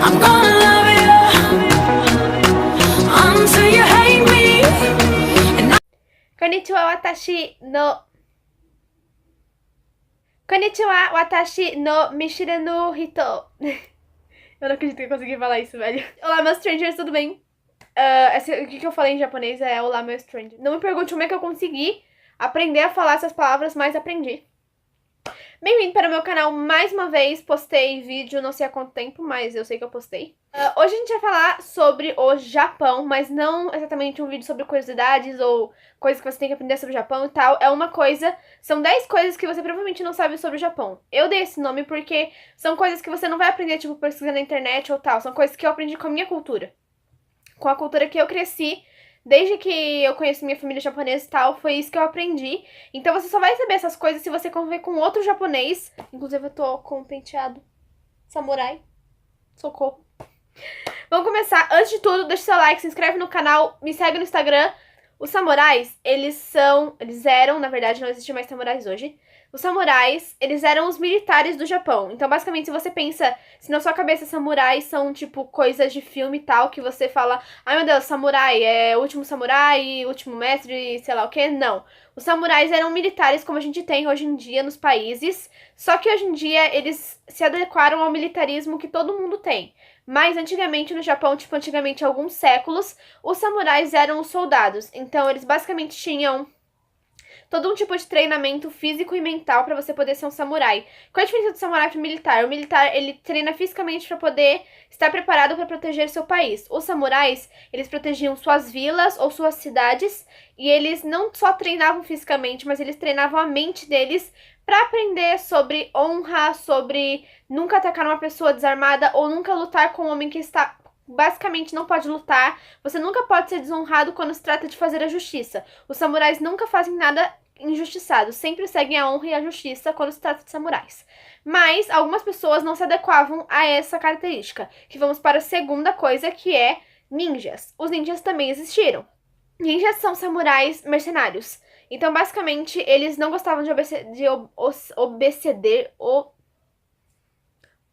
I'm gonna love you until you hate me. Konnichiwa watashi no... Konnichiwa watashi no Mishiranu hito. Eu não acredito que eu consegui falar isso, velho. Olá, meus strangers, tudo bem? O que eu falei em japonês é olá, meu stranger. Não me pergunte como é que eu consegui aprender a falar essas palavras, mas aprendi. Bem-vindo para o meu canal mais uma vez. Postei vídeo não sei há quanto tempo, mas eu sei que eu postei. Hoje a gente vai falar sobre o Japão, mas não exatamente um vídeo sobre curiosidades ou coisas que você tem que aprender sobre o Japão e tal. São 10 coisas que você provavelmente não sabe sobre o Japão. Eu dei esse nome porque são coisas que você não vai aprender, tipo, pesquisando na internet ou tal. São coisas que eu aprendi com a minha cultura. Com a cultura que eu cresci. Desde que eu conheci minha família japonesa e tal, foi isso que eu aprendi. Então você só vai saber essas coisas se você conviver com outro japonês. Inclusive eu tô com um penteado samurai. Socorro. Vamos começar. Antes de tudo, deixa seu like, se inscreve no canal, me segue no Instagram. Os samurais, eles eram, na verdade não existe mais samurais hoje. Os samurais, eles eram os militares do Japão. Então, basicamente, se você pensa, se na sua cabeça samurais são, tipo, coisas de filme e tal, que você fala, ai meu Deus, samurai, é o último samurai, último mestre, sei lá o que, não. Os samurais eram militares como a gente tem hoje em dia nos países, só que hoje em dia eles se adequaram ao militarismo que todo mundo tem. Mas antigamente no Japão, tipo, antigamente há alguns séculos, os samurais eram os soldados. Então, eles basicamente tinham todo um tipo de treinamento físico e mental pra você poder ser um samurai. Qual é a diferença do samurai pro militar? O militar, ele treina fisicamente pra poder estar preparado pra proteger seu país. Os samurais, eles protegiam suas vilas ou suas cidades, e eles não só treinavam fisicamente, mas eles treinavam a mente deles pra aprender sobre honra, sobre nunca atacar uma pessoa desarmada ou nunca lutar com um homem que está... basicamente não pode lutar. Você nunca pode ser desonrado quando se trata de fazer a justiça. Os samurais nunca fazem nada injustiçado, sempre seguem a honra e a justiça quando se trata de samurais. Mas algumas pessoas não se adequavam a essa característica, que vamos para a segunda coisa, que é ninjas. Os ninjas também existiram. Ninjas são samurais mercenários. Então, basicamente, eles não gostavam de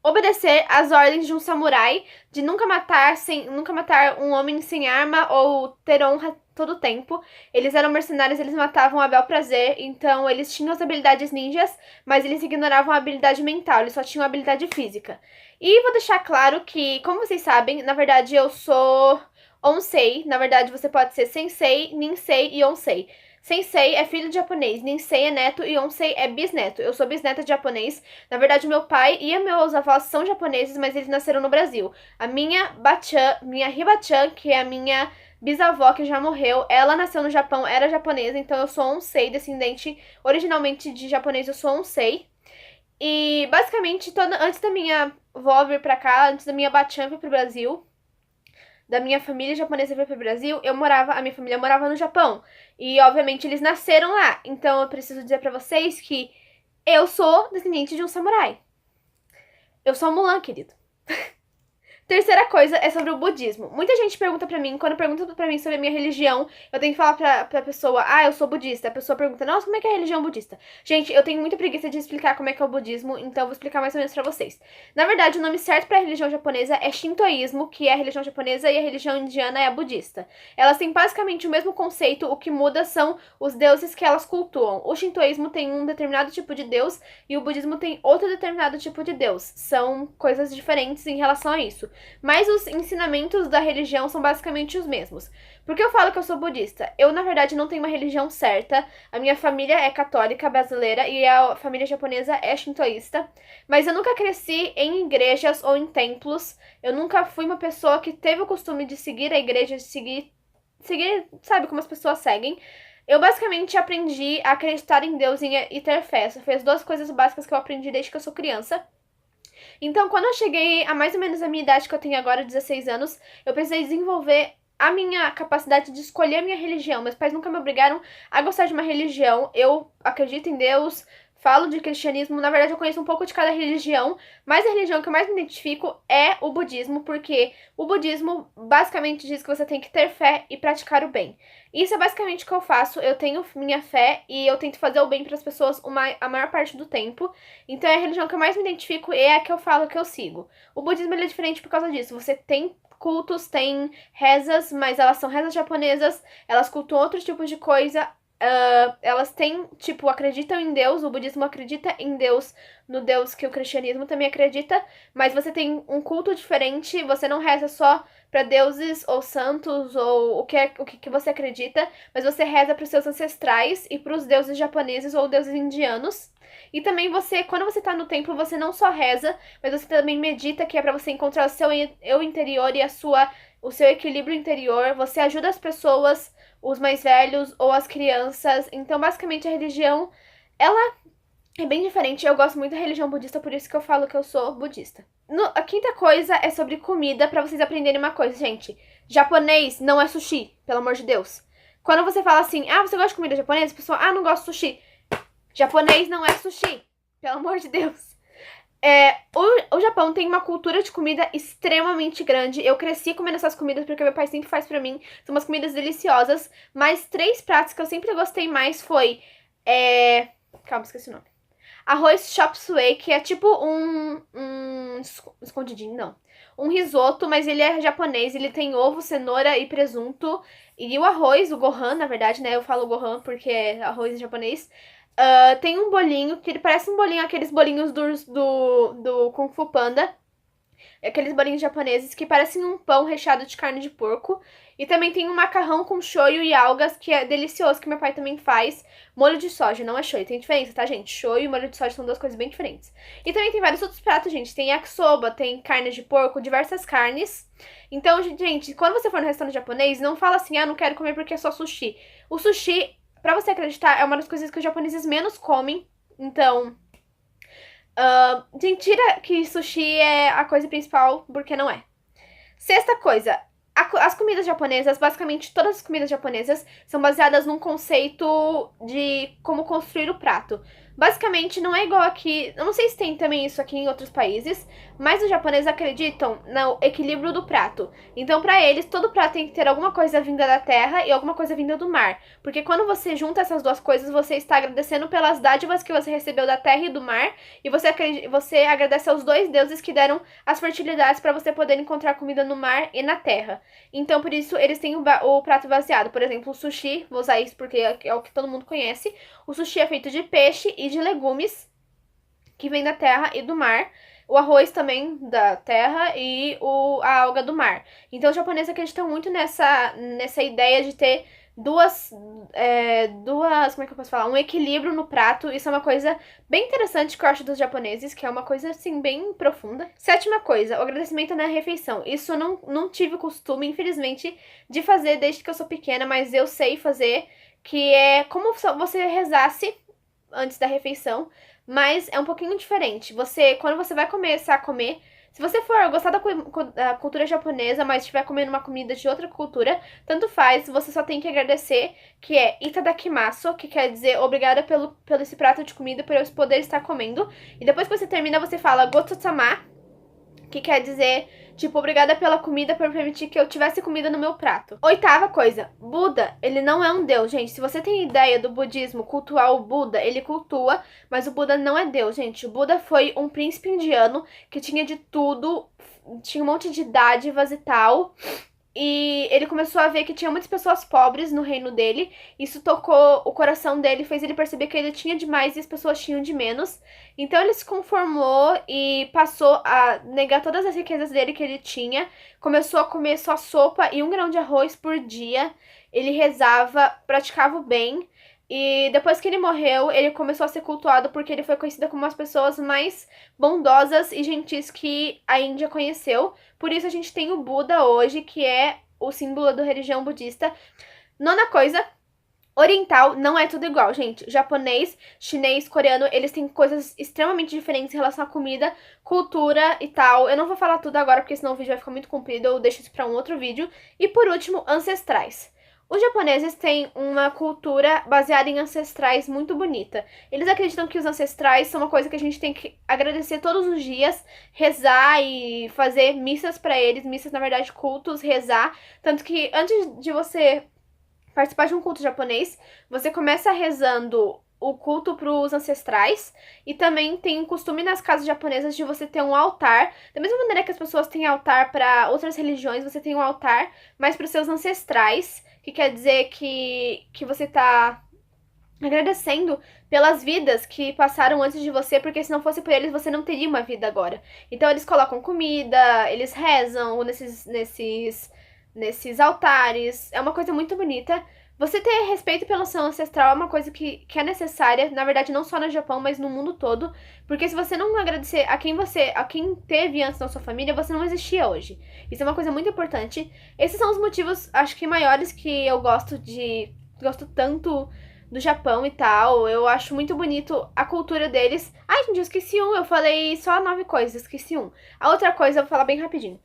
obedecer às ordens de um samurai, de nunca matar um homem sem arma ou ter honra todo o tempo. Eles eram mercenários, eles matavam a bel prazer, então eles tinham as habilidades ninjas, mas eles ignoravam a habilidade mental, eles só tinham a habilidade física. E vou deixar claro que, como vocês sabem, na verdade eu sou Onsei, na verdade você pode ser Sensei, Ninsei e Onsei. Sensei é filho de japonês, Ninsei é neto e Onsei é bisneto. Eu sou bisneta de japonês. Na verdade, meu pai e meus avós são japoneses, mas eles nasceram no Brasil. A minha Bachan, minha Hibachan, que é a minha bisavó que já morreu, ela nasceu no Japão, era japonesa, então eu sou Onsei, descendente originalmente de japonês, eu sou Onsei. E basicamente, antes da minha avó vir pra cá, antes da minha Bachan vir pro Brasil, da minha família japonesa vir pro Brasil, a minha família morava no Japão. E, obviamente, eles nasceram lá. Então, eu preciso dizer pra vocês que eu sou descendente de um samurai. Eu sou a Mulan, querido. Terceira coisa é sobre o budismo. Muita gente pergunta pra mim, quando pergunta pra mim sobre a minha religião, eu tenho que falar pra pessoa, eu sou budista. A pessoa pergunta, nossa, como é que é a religião budista? Gente, eu tenho muita preguiça de explicar como é que é o budismo, então eu vou explicar mais ou menos pra vocês. Na verdade, o nome certo pra religião japonesa é Shintoísmo, que é a religião japonesa, e a religião indiana é a budista. Elas têm basicamente o mesmo conceito, o que muda são os deuses que elas cultuam. O Shintoísmo tem um determinado tipo de deus, e o budismo tem outro determinado tipo de deus. São coisas diferentes em relação a isso. Mas os ensinamentos da religião são basicamente os mesmos. Por que eu falo que eu sou budista? Eu, na verdade, não tenho uma religião certa. A minha família é católica brasileira e a família japonesa é shintoísta. Mas eu nunca cresci em igrejas ou em templos. Eu nunca fui uma pessoa que teve o costume de seguir a igreja, de seguir, sabe, como as pessoas seguem. Eu basicamente aprendi a acreditar em Deus e ter fé. Foi as duas coisas básicas que eu aprendi desde que eu sou criança. Então, quando eu cheguei a mais ou menos a minha idade que eu tenho agora, 16 anos, eu precisei desenvolver a minha capacidade de escolher a minha religião. Meus pais nunca me obrigaram a gostar de uma religião. Eu acredito em Deus, falo de cristianismo, na verdade eu conheço um pouco de cada religião, mas a religião que eu mais me identifico é o budismo, porque o budismo basicamente diz que você tem que ter fé e praticar o bem. Isso é basicamente o que eu faço, eu tenho minha fé e eu tento fazer o bem para as pessoas a maior parte do tempo, então é a religião que eu mais me identifico e é a que eu falo que eu sigo. O budismo ele é diferente por causa disso, você tem cultos, tem rezas, mas elas são rezas japonesas, elas cultuam outros tipos de coisa, elas têm, tipo, acreditam em Deus, o budismo acredita em Deus, no Deus que o cristianismo também acredita, mas você tem um culto diferente, você não reza só para deuses ou santos ou o que você acredita, mas você reza para os seus ancestrais e para os deuses japoneses ou deuses indianos. E também você, quando você tá no templo, você não só reza, mas você também medita, que é para você encontrar o seu eu interior e o seu equilíbrio interior. Você ajuda as pessoas, os mais velhos ou as crianças. Então, basicamente, a religião, ela é bem diferente. Eu gosto muito da religião budista, por isso que eu falo que eu sou budista. A quinta coisa é sobre comida, pra vocês aprenderem uma coisa, gente. Japonês não é sushi, pelo amor de Deus. Quando você fala assim, você gosta de comida japonesa? A pessoa, não gosto de sushi. Japonês não é sushi, pelo amor de Deus. O Japão tem uma cultura de comida extremamente grande. Eu cresci comendo essas comidas porque meu pai sempre faz pra mim. São umas comidas deliciosas. Mas 3 pratos que eu sempre gostei mais foi... Calma, esqueci o nome. Arroz chop suey, que é tipo um escondidinho, não. Um risoto, mas ele é japonês. Ele tem ovo, cenoura e presunto. E o arroz, o gohan, na verdade, né? Eu falo gohan porque é arroz em japonês. Tem um bolinho, que ele parece um bolinho, aqueles bolinhos do Kung Fu Panda. Aqueles bolinhos japoneses que parecem um pão recheado de carne de porco. E também tem um macarrão com shoyu e algas, que é delicioso, que meu pai também faz. Molho de soja, não é shoyu, tem diferença, tá, gente? Shoyu e molho de soja são 2 coisas bem diferentes. E também tem vários outros pratos, gente. Tem yakisoba, tem carne de porco, diversas carnes. Então, gente, quando você for no restaurante japonês, não fala assim, não quero comer porque é só sushi. O sushi, pra você acreditar, é uma das coisas que os japoneses menos comem. Então... mentira que sushi é a coisa principal, porque não é. Sexta coisa, as comidas japonesas, basicamente todas as comidas japonesas são baseadas num conceito de como construir o prato. Basicamente não é igual aqui, eu não sei se tem também isso aqui em outros países, mas os japoneses acreditam no equilíbrio do prato. Então pra eles, todo prato tem que ter alguma coisa vinda da terra e alguma coisa vinda do mar. Porque quando você junta essas 2 coisas, você está agradecendo pelas dádivas que você recebeu da terra e do mar. E você agradece aos 2 deuses que deram as fertilidades para você poder encontrar comida no mar e na terra. Então por isso eles têm o prato baseado. Por exemplo, o sushi, vou usar isso porque é o que todo mundo conhece. O sushi é feito de peixe e de legumes que vem da terra e do mar. O arroz também da terra e a alga do mar. Então os japoneses acreditam muito nessa ideia de ter duas, como é que eu posso falar? Um equilíbrio no prato. Isso é uma coisa bem interessante que eu acho dos japoneses, que é uma coisa, assim, bem profunda. Sétima coisa, o agradecimento na refeição. Isso eu não tive o costume, infelizmente, de fazer desde que eu sou pequena, mas eu sei fazer, que é como se você rezasse antes da refeição, mas é um pouquinho diferente. Quando você vai começar a comer, se você for gostar da cultura japonesa, mas estiver comendo uma comida de outra cultura, tanto faz, você só tem que agradecer, que é itadakimasu, que quer dizer obrigada pelo esse prato de comida, por eu poder estar comendo. E depois que você termina, você fala gotousama, que quer dizer, tipo, obrigada pela comida por permitir que eu tivesse comida no meu prato. Oitava coisa, Buda, ele não é um deus, gente. Se você tem ideia do budismo, cultuar o Buda, ele cultua, mas o Buda não é deus, gente. O Buda foi um príncipe indiano que tinha de tudo, tinha um monte de dádivas e tal. E ele começou a ver que tinha muitas pessoas pobres no reino dele. Isso tocou o coração dele, fez ele perceber que ele tinha demais e as pessoas tinham de menos. Então ele se conformou e passou a negar todas as riquezas dele que ele tinha. Começou a comer só sopa e 1 grão de arroz por dia. Ele rezava, praticava o bem. E depois que ele morreu, ele começou a ser cultuado porque ele foi conhecido como uma das pessoas mais bondosas e gentis que a Índia conheceu. Por isso a gente tem o Buda hoje, que é o símbolo da religião budista. Nona coisa, oriental não é tudo igual, gente. Japonês, chinês, coreano, eles têm coisas extremamente diferentes em relação à comida, cultura e tal. Eu não vou falar tudo agora porque senão o vídeo vai ficar muito comprido, eu deixo isso pra um outro vídeo. E por último, ancestrais. Os japoneses têm uma cultura baseada em ancestrais muito bonita. Eles acreditam que os ancestrais são uma coisa que a gente tem que agradecer todos os dias, rezar e fazer missas pra eles, missas, na verdade, cultos, rezar. Tanto que antes de você participar de um culto japonês, você começa rezando o culto para os ancestrais e também tem um costume nas casas japonesas de você ter um altar. Da mesma maneira que as pessoas têm altar para outras religiões, você tem um altar, mas para os seus ancestrais, que quer dizer que você tá agradecendo pelas vidas que passaram antes de você, porque se não fosse por eles, você não teria uma vida agora. Então eles colocam comida, eles rezam nesses altares. É uma coisa muito bonita. Você ter respeito pelo seu ancestral é uma coisa que é necessária, na verdade, não só no Japão, mas no mundo todo. Porque se você não agradecer a quem teve antes na sua família, você não existia hoje. Isso é uma coisa muito importante. Esses são os motivos, acho que maiores que eu gosto tanto do Japão e tal. Eu acho muito bonito a cultura deles. Ai, gente, eu esqueci um. Eu falei só 9 coisas, esqueci um. A outra coisa, eu vou falar bem rapidinho.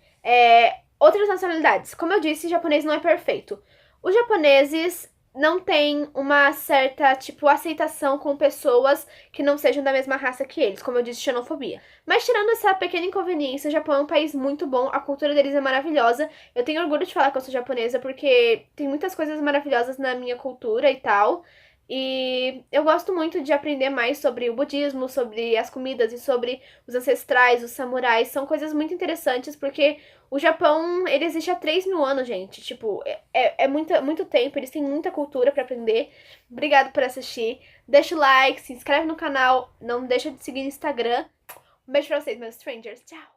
Outras nacionalidades. Como eu disse, japonês não é perfeito. Os japoneses não têm uma certa, tipo, aceitação com pessoas que não sejam da mesma raça que eles, como eu disse, xenofobia. Mas tirando essa pequena inconveniência, o Japão é um país muito bom, a cultura deles é maravilhosa. Eu tenho orgulho de falar que eu sou japonesa porque tem muitas coisas maravilhosas na minha cultura e tal. E eu gosto muito de aprender mais sobre o budismo, sobre as comidas e sobre os ancestrais, os samurais. São coisas muito interessantes porque o Japão, ele existe há 3.000 anos, gente. Tipo, muito tempo, eles têm muita cultura pra aprender. Obrigado por assistir. Deixa o like, se inscreve no canal, não deixa de seguir no Instagram. Um beijo pra vocês, meus strangers. Tchau!